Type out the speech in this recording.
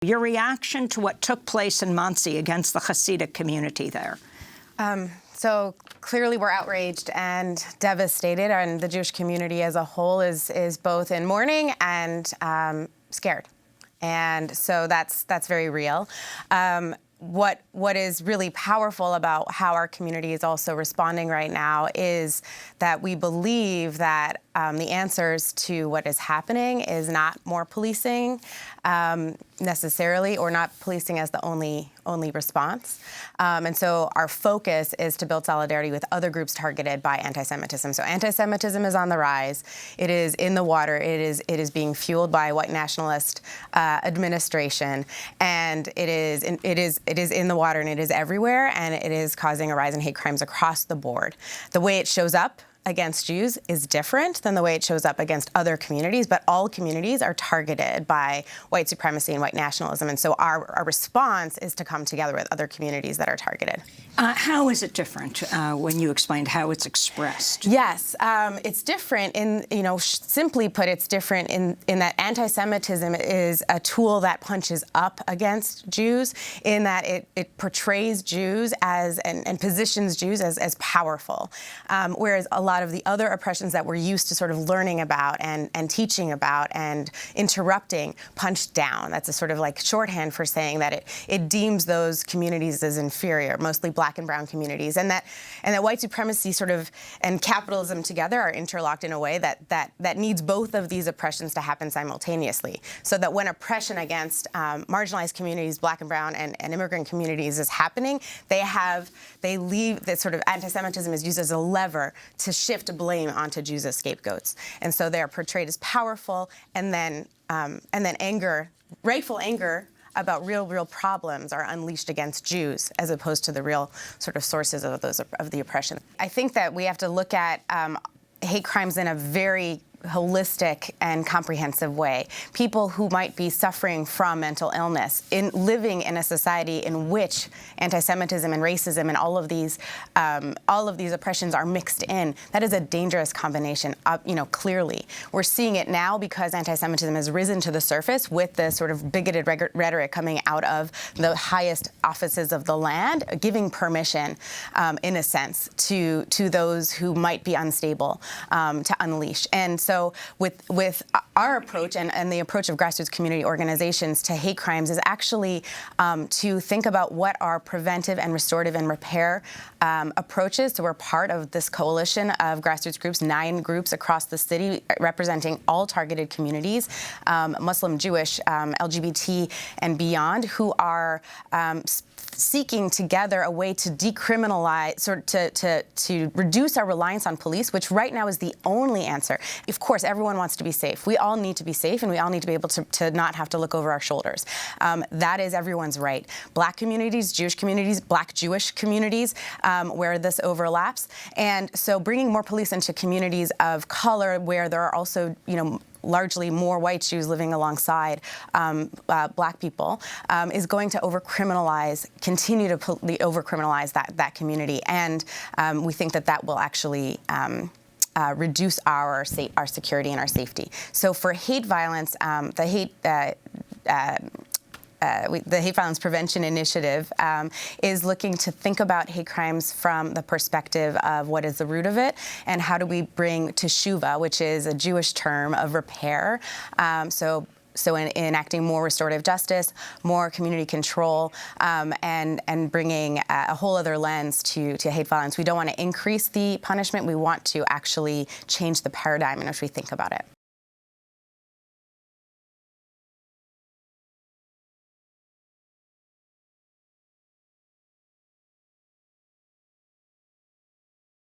Your reaction to what took place in Monsey against the Hasidic community there? So clearly we're outraged and devastated, and the Jewish community as a whole is both in mourning and scared. And so that's very real. What is really powerful about how our community is also responding right now is that we believe that the answers to what is happening is not more policing necessarily, or not policing as the only response. And so our focus is to build solidarity with other groups targeted by anti-Semitism. So anti-Semitism is on the rise. It is in the water. It is being fueled by a white nationalist administration, and it is in the water, and it is everywhere, and it is causing a rise in hate crimes across the board. The way it shows up against Jews is different than the way it shows up against other communities, but all communities are targeted by white supremacy and white nationalism. And so our response is to come together with other communities that are targeted. How is it different when you explained how it's expressed? Yes, it's different simply put, it's different in that anti-Semitism is a tool that punches up against Jews, in that it portrays Jews as, and positions Jews as powerful, whereas a lot of the other oppressions that we're used to sort of learning about and teaching about and interrupting punch down. That's a sort of like shorthand for saying that it deems those communities as inferior, mostly black and brown communities, and that white supremacy sort of and capitalism together are interlocked in a way that needs both of these oppressions to happen simultaneously. So that when oppression against marginalized communities, black and brown and immigrant communities is happening, they leave that sort of anti-Semitism is used as a lever to shift blame onto Jews as scapegoats. And so they're portrayed as powerful, and then anger, rightful anger about real problems are unleashed against Jews, as opposed to the real sort of sources of the oppression. I think that we have to look at hate crimes in a very holistic and comprehensive way. People who might be suffering from mental illness, living in a society in which anti-Semitism and racism and all of these oppressions are mixed in, that is a dangerous combination. Clearly, we're seeing it now because anti-Semitism has risen to the surface with the sort of bigoted rhetoric coming out of the highest offices of the land, giving permission, in a sense, to those who might be unstable to unleash. And so with our approach and the approach of grassroots community organizations to hate crimes is actually to think about what are preventive and restorative and repair approaches. So we're part of this coalition of grassroots groups, 9 groups across the city representing all targeted communities, Muslim, Jewish, LGBT, and beyond, who are seeking together a way to decriminalize, to reduce our reliance on police, which right now is the only answer. Of course, everyone wants to be safe. We all need to be safe, and we all need to be able to not have to look over our shoulders. That is everyone's right. Black communities, Jewish communities, Black Jewish communities, where this overlaps. And so bringing more police into communities of color, where there are also, largely more white Jews living alongside black people, is going to continue to over-criminalize that community. And we think that will actually reduce our security and our safety. So for hate violence, the Hate Violence Prevention Initiative is looking to think about hate crimes from the perspective of what is the root of it, and how do we bring teshuva, which is a Jewish term of repair. So in enacting more restorative justice, more community control, and bringing a whole other lens to hate violence. We don't want to increase the punishment. We want to actually change the paradigm in which we think about it.